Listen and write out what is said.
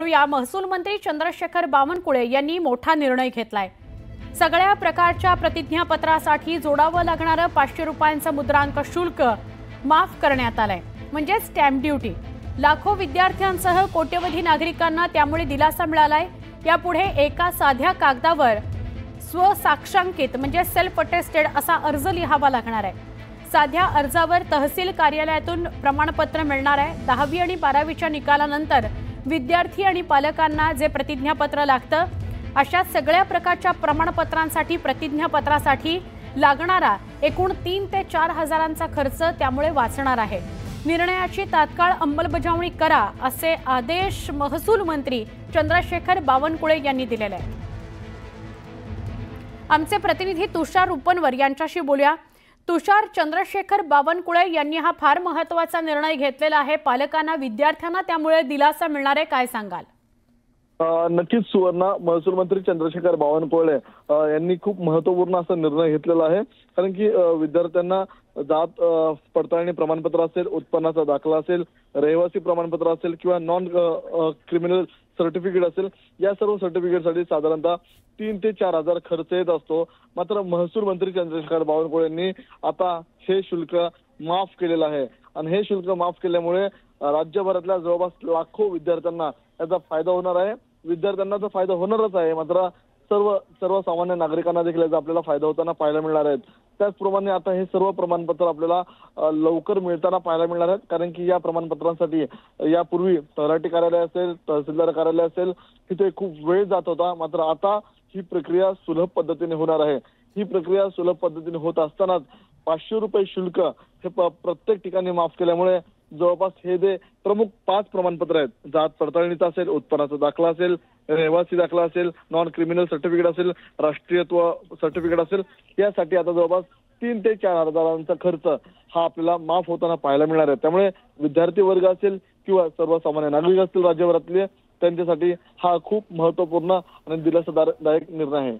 या महसूल मंत्री चंद्रशेखर बावनकुळे यांनी मोठा निर्णय घेतलाय। सगळ्या प्रकारच्या प्रतिज्ञापत्रासाठी जोडावं लागणारं 500 रुपयांचं मुद्रांक शुल्क माफ करण्यात आलंय, म्हणजे स्टॅम्प ड्युटी। लाखो विद्यार्थ्यांसह कोट्यवधी नागरिकांना त्यामुळे दिलासा मिळालाय। यापुढे एका साध्या कागदावर स्वसाक्षांकित म्हणजे सेल्फ अटेस्टेड असा अर्ज लिहावा लागणार आहे। साध्या अर्जावर तहसील कार्यालयातून प्रमाणपत्र मिळणार आहे। 10वी आणि 12वीच्या निकालानंतर विद्यार्थी आणि पालकांना जे प्रतिज्ञापत्र लागतं अशा सगळ्या प्रकारच्या प्रमाणपत्रांसाठी प्रतिज्ञापत्रासाठी लागणारा एकूण 3 ते 4 हजारांचा खर्च त्यामुळे वाचणार आहे। निर्णयाची तात्काळ अंमलबजावणी करा असे आदेश महसूल मंत्री चंद्रशेखर बावनकुळे यांनी दिलेले आहेत। आमचे प्रतिनिधी तुषार उपनवर यांच्याशी बोलूया। तुषार, चंद्रशेखर बावनकुळे यांनी हा फार महत्त्वाचा निर्णय घेतलेला आहे। पालकांना विद्यार्थ्यांना त्यामुळे दिलासा मिळणार आहे, काय सांगाल? नक्कीच सुवर्णा, महसूल मंत्री चंद्रशेखर बावनकुळे यांनी खूप महत्त्वपूर्ण असा निर्णय घेतलेला आहे। कारण की विद्यार्थ्यांना जात पडताळणी प्रमाणपत्र असेल, उत्पन्नाचा दाखला असेल, रहिवासी प्रमाणपत्र असेल किंवा नॉन क्रिमिनल सर्टिफिकेट असेल, या सर्व सर्टिफिकेटसाठी साधारणतः 3 ते 4 हजार खर्च येत असतो। मात्र महसूल मंत्री चंद्रशेखर बावनकुळे यांनी आता हे शुल्क माफ केलेलं आहे आणि हे शुल्क माफ केल्यामुळे राज्यभरातल्या जवळपास लाखो विद्यार्थ्यांना याचा फायदा होणार आहे। विद्यार्थ्यांना तर फायदा होणारच आहे, मात्र सर्वसामान्य नागरिकांना देखील याचा आपल्याला फायदा होताना पाहायला मिळणार आहे। त्याचप्रमाणे आता हे सर्व प्रमाणपत्र आपल्याला लवकर मिळताना पाहायला मिळणार आहेत। कारण की या प्रमाणपत्रांसाठी यापूर्वी तलाठी कार्यालय असेल, तहसीलदार कार्यालय असेल, तिथे खूप वेळ जात होता। मात्र आता ही प्रक्रिया सुलभ पद्धतीने होणार आहे। ही प्रक्रिया सुलभ पद्धतीने होत असतानाच 500 रुपये शुल्क हे प्रत्येक ठिकाणी माफ केल्यामुळे जवळपास हे जे प्रमुख 5 प्रमाणपत्र आहेत, जात पडताळणीचा असेल, उत्पन्नाचा दाखला असेल, रहिवासी दाखला असेल, नॉन क्रिमिनल सर्टिफिकेट असेल, राष्ट्रीयत्व सर्टिफिकेट असेल, यासाठी आता जवळपास 3 ते 4 हजारांचा खर्च हा आपल्याला माफ होताना पाहायला मिळणार आहे। त्यामुळे विद्यार्थी वर्ग असेल किंवा सर्वसामान्य नागरिक असतील राज्यभरातले, त्यांच्यासाठी हा खूप महत्त्वपूर्ण आणि दिलासादायक निर्णय आहे।